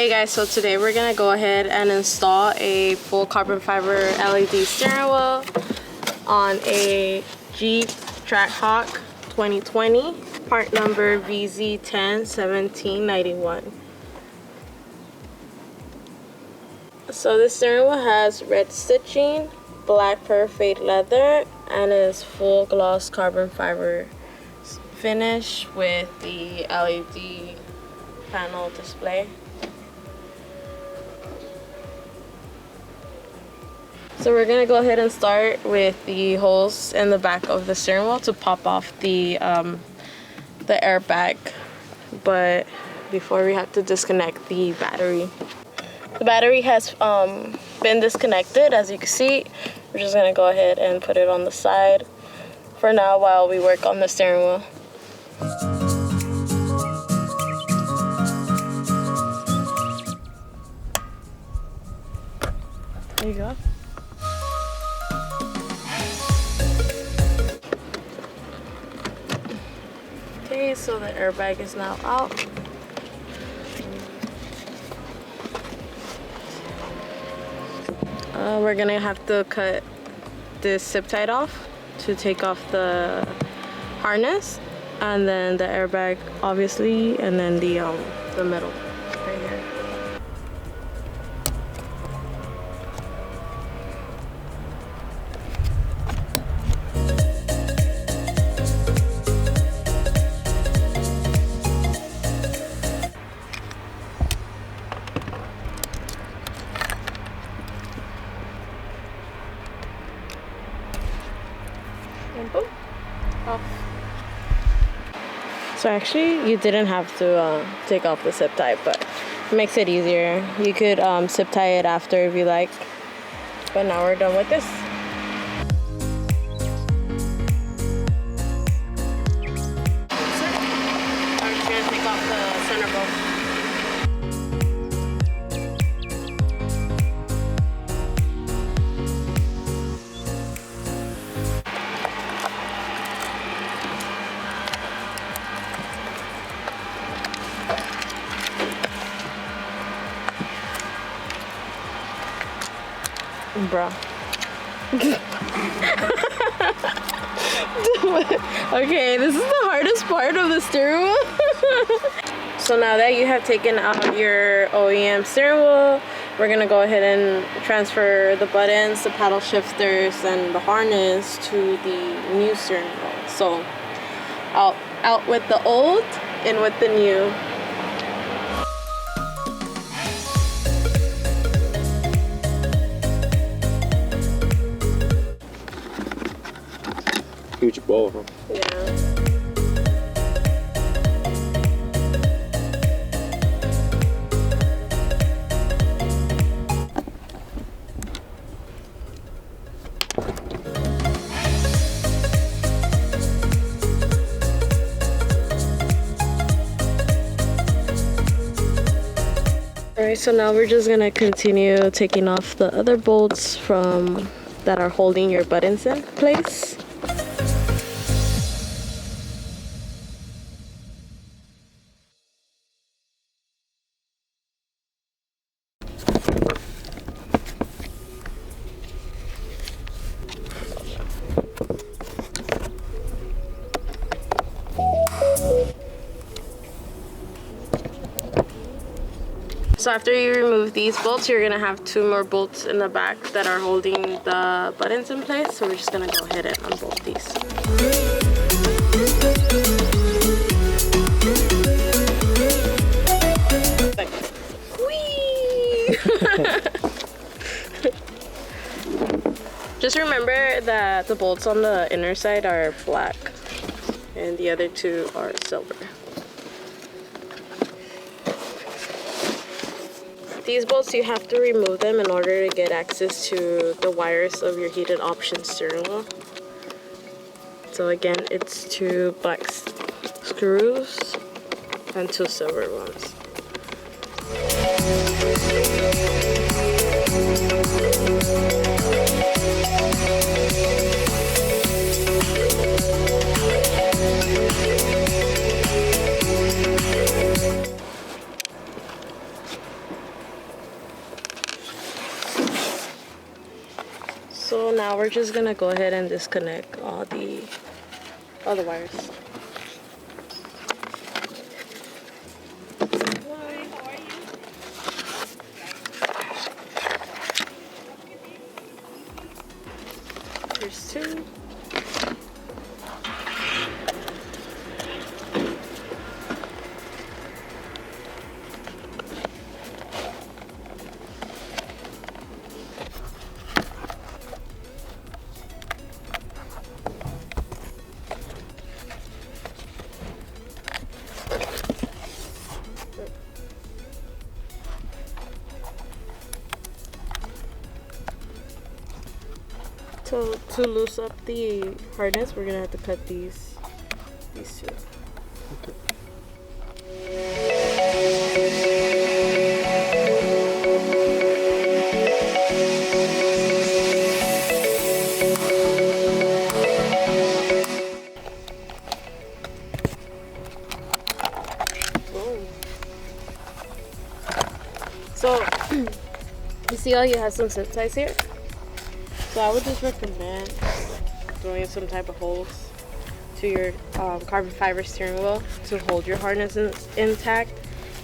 Hey guys, so today we're gonna go ahead and install a full carbon fiber LED steering wheel on a Jeep Trackhawk 2020, part number vz101791. So this steering wheel has red stitching, black perforated leather, and is full gloss carbon fiber finish with the LED panel display. So we're gonna go ahead and start with the holes in the back of the steering wheel to pop off the airbag, but before we have to disconnect the battery. The battery has been disconnected, as you can see. We're just gonna go ahead and put it on the side for now while we work on the steering wheel. There you go. Okay, so the airbag is now out. We're gonna have to cut this zip tie off to take off the harness, and then the airbag, obviously, and then the middle right here. And boom, off. So actually, you didn't have to take off the zip tie, but it makes it easier. You could zip tie it after if you like, but now we're done with this. I'm just gonna take off the center bolt. Bro. Okay, this is the hardest part of the steering wheel. So now that you have taken out your OEM steering wheel, we're gonna go ahead and transfer the buttons, the paddle shifters, and the harness to the new steering wheel. So out with the old, in with the new. Huge bowl, huh? Yeah. Alright, so now we're just gonna continue taking off the other bolts from that are holding your buttons in place. So after you remove these bolts, you're gonna have two more bolts in the back that are holding the buttons in place. So we're just gonna go ahead and unbolt these. Whee! Just remember that the bolts on the inner side are black and the other two are silver. These bolts, you have to remove them in order to get access to the wires of your heated option steering wheel. So again, it's two black screws and two silver ones. So now we're just gonna go ahead and disconnect all the wires. Here's two. To loose up the harness, we're gonna have to cut these two. Okay. So you see how you have some zip ties here? So I would just recommend throwing some type of holes to your carbon fiber steering wheel to hold your harness intact,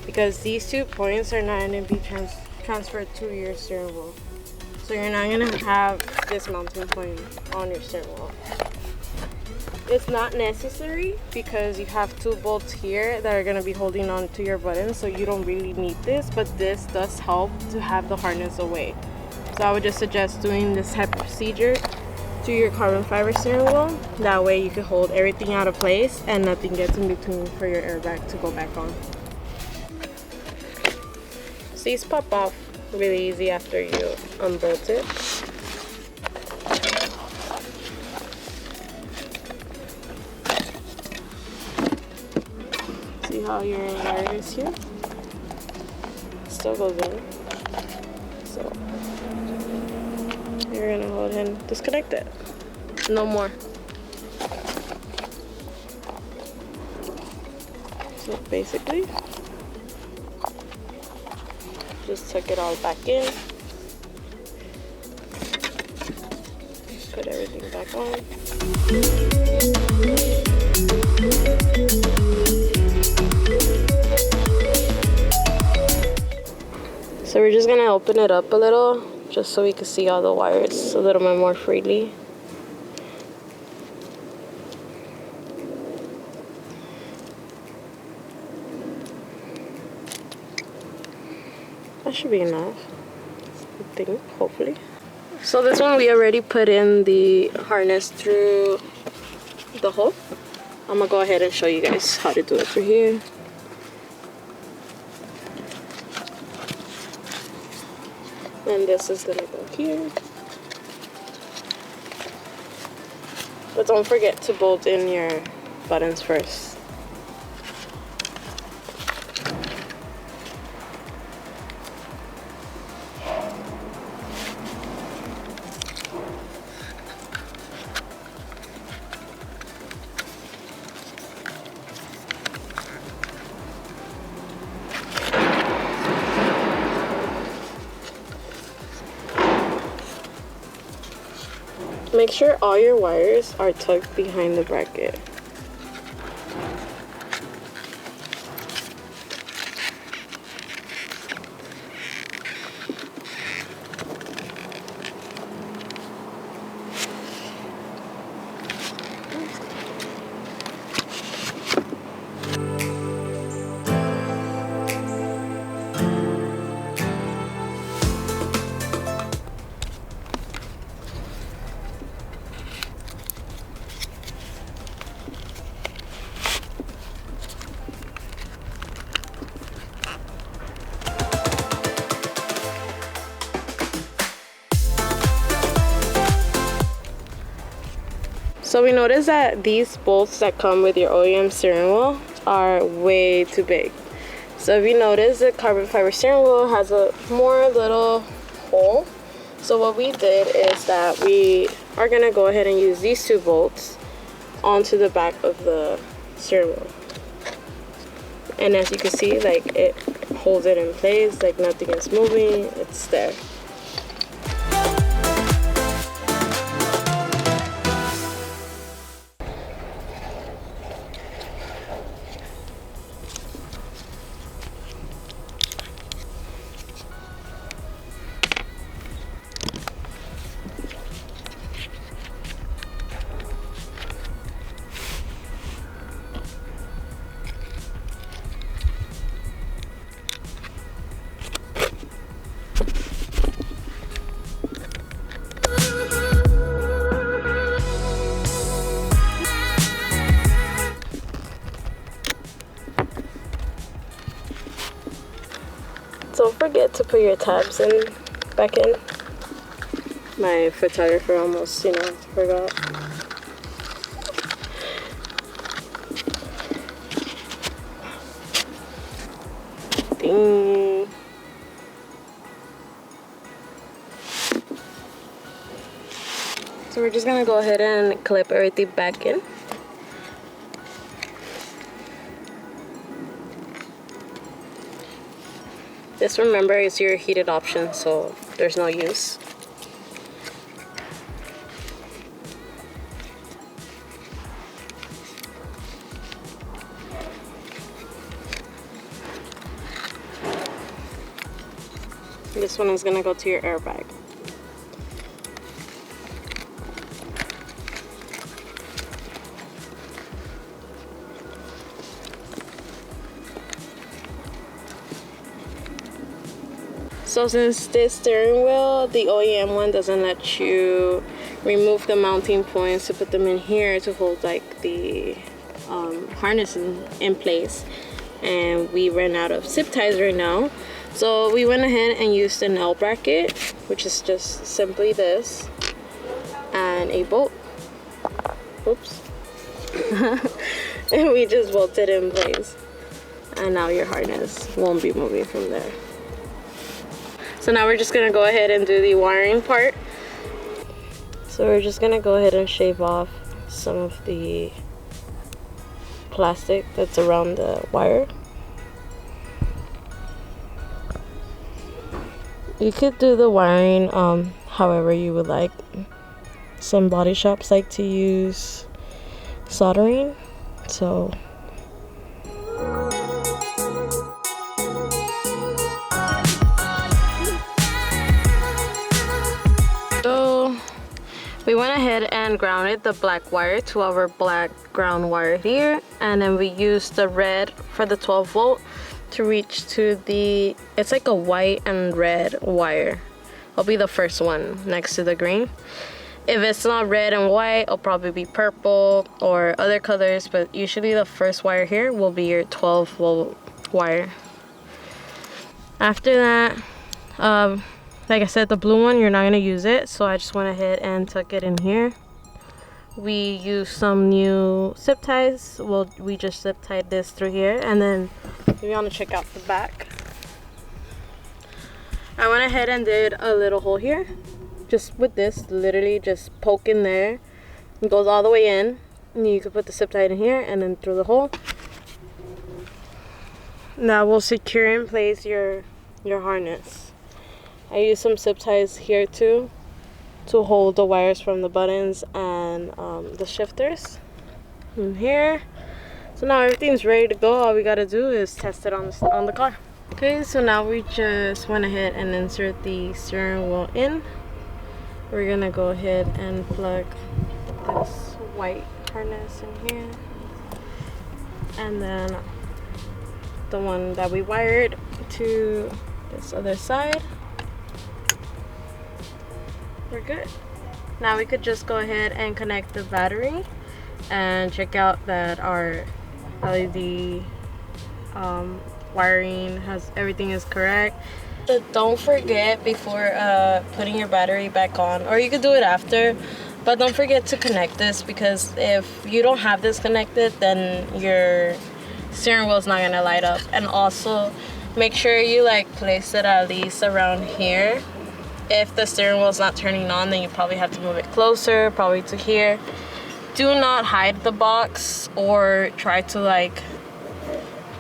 because these 2 points are not going to be transferred to your steering wheel. So you're not going to have this mounting point on your steering wheel. It's not necessary because you have 2 bolts here that are going to be holding on to your buttons, so you don't really need this, but this does help to have the harness away. So I would just suggest doing this type of procedure to your carbon fiber steering wheel. That way you can hold everything out of place and nothing gets in between for your airbag to go back on. So these pop off really easy after you unbolt it. See how your wire is here? Still goes in. So you're gonna go ahead and disconnect it. No more. So basically, just tuck it all back in. Put everything back on. So we're just gonna open it up a little, just so we can see all the wires a little bit more freely. That should be enough, I think, hopefully. So this one we already put in the harness through the hole. I'm gonna go ahead and show you guys how to do it through here. And this is gonna go here. But don't forget to bolt in your buttons first. Make sure all your wires are tucked behind the bracket. So we noticed that these bolts that come with your OEM steering wheel are way too big. So if you notice, the carbon fiber steering wheel has a more little hole. So what we did is that we are gonna go ahead and use these 2 bolts onto the back of the steering wheel. And as you can see, like, it holds it in place, like nothing is moving, it's there. forget to put your tabs in back in. My photographer almost, forgot. Ding. So we're just gonna go ahead and clip everything back in. This, remember, is your heated option, so there's no use. This one is gonna go to your airbag. So since this steering wheel, the OEM one, doesn't let you remove the mounting points to put them in here to hold like the harness in place, and we ran out of zip ties right now, so we went ahead and used an L bracket, which is just simply this, and a bolt. Oops. And we just bolted in place, and now your harness won't be moving from there. So now we're just gonna go ahead and do the wiring part. So we're just gonna go ahead and shave off some of the plastic that's around the wire. You could do the wiring however you would like. Some body shops like to use soldering, so we went ahead and grounded the black wire to our black ground wire here, and then we used the red for the 12 volt to reach to the, it's like a white and red wire. It'll be the first one next to the green. If it's not red and white, it'll probably be purple or other colors, but usually the first wire here will be your 12 volt wire. After that, like I said, the blue one, you're not going to use it, so I just went ahead and tuck it in here. We used some new zip ties. Well, we just zip tied this through here, and then if you want to check out the back, I went ahead and did a little hole here, just with this, literally just poke in there. It goes all the way in, and you can put the zip tie in here and then through the hole. That will secure in place your harness. I use some zip ties here too to hold the wires from the buttons and the shifters in here. So now everything's ready to go. All we gotta do is test it on the car. Okay, so now we just went ahead and insert the steering wheel in. We're gonna go ahead and plug this white harness in here, and then the one that we wired to this other side. We're good. Now we could just go ahead and connect the battery and check out that our LED wiring everything is correct. So don't forget before putting your battery back on, or you could do it after, but don't forget to connect this, because if you don't have this connected, then your steering wheel is not gonna light up. And also make sure you place it at least around here. If the steering wheel is not turning on, then you probably have to move it closer, probably to here. Do not hide the box or try to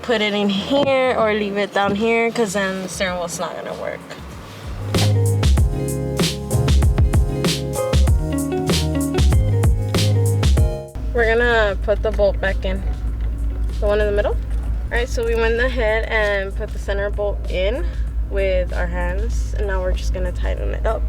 put it in here or leave it down here, because then the steering wheel is not gonna work. We're gonna put the bolt back in, the one in the middle. Alright, so we went ahead and put the center bolt in with our hands, and now we're just gonna tighten it up.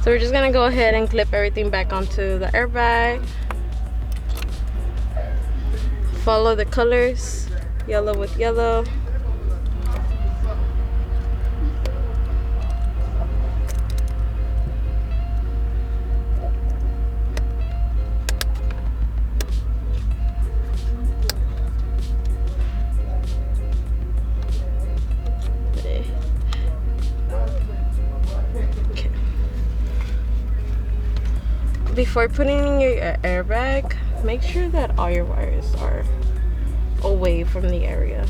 So we're just gonna go ahead and clip everything back onto the airbag. Follow the colors, yellow with yellow. before putting in your airbag, make sure that all your wires are away from the area.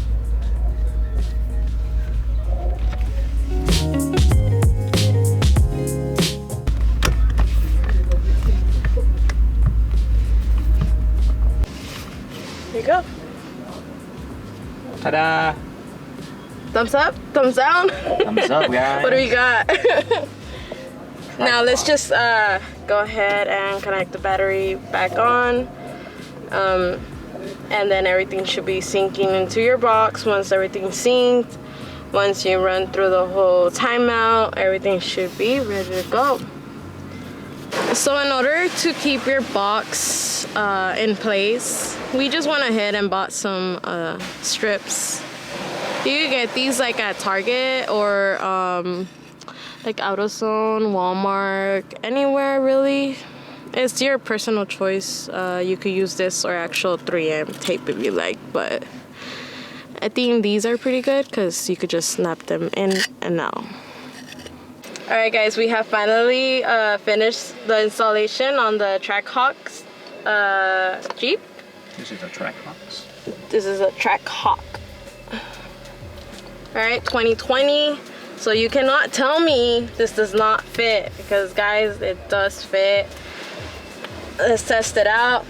Here you go. Ta-da! Thumbs up? Thumbs down? Thumbs up, guys. What do we got? Now let's just go ahead and connect the battery back on. And then everything should be syncing into your box. Once everything's synced, once you run through the whole timeout, everything should be ready to go. So in order to keep your box in place, we just went ahead and bought some strips. You can get these like at Target or like AutoZone, Walmart, anywhere really. It's your personal choice. You could use this or actual 3M tape if you like, but I think these are pretty good because you could just snap them in and out. Alright guys, we have finally finished the installation on the Trackhawk's Jeep. This is a Trackhawk. This is a Trackhawk. Alright, 2020. So you cannot tell me this does not fit, because guys, it does fit. Let's test it out.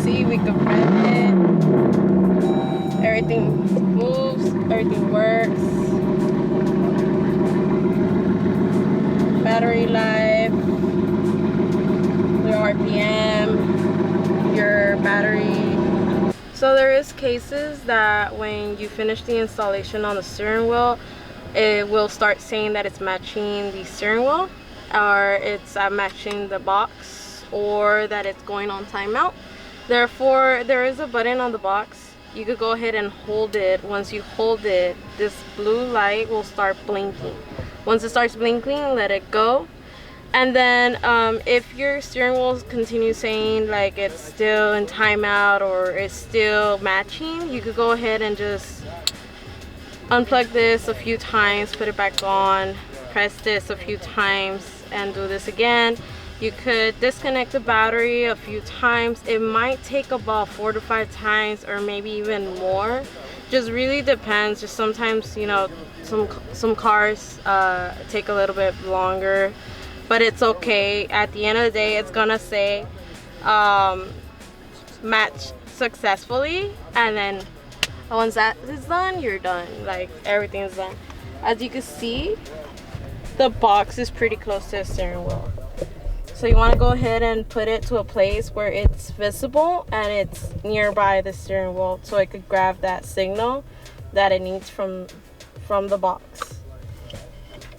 See, we can press it. Everything moves, everything works. Battery life, your RPM, your battery. So there is cases that when you finish the installation on the steering wheel, it will start saying that it's matching the steering wheel, or it's matching the box, or that it's going on timeout. Therefore, there is a button on the box. You could go ahead and hold it. Once you hold it, this blue light will start blinking. Once it starts blinking, let it go. And then if your steering wheel continues saying like it's still in timeout or it's still matching, you could go ahead and just unplug this a few times, put it back on, press this a few times, and do this again. You could disconnect the battery a few times. It might take about 4 to 5 times, or maybe even more. Just really depends. Just sometimes, you know, some cars take a little bit longer. But it's okay. At the end of the day, it's gonna say match successfully, and then once that is done, you're done. Like, everything is done. As you can see, the box is pretty close to the steering wheel. So you want to go ahead and put it to a place where it's visible and it's nearby the steering wheel, so it could grab that signal that it needs from the box.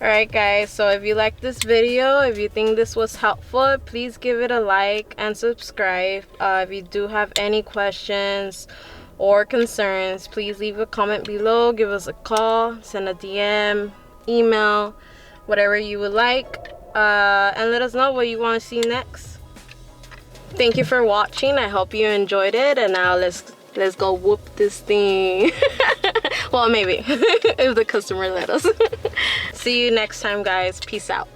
Alright guys, so if you like this video, if you think this was helpful, please give it a like and subscribe. If you do have any questions or concerns, please leave a comment below, give us a call, send a DM, email, whatever you would like, and let us know what you want to see next. Thank you for watching. I hope you enjoyed it, and now let's go whoop this thing. Well, maybe if the customer let us. See you next time guys. Peace out.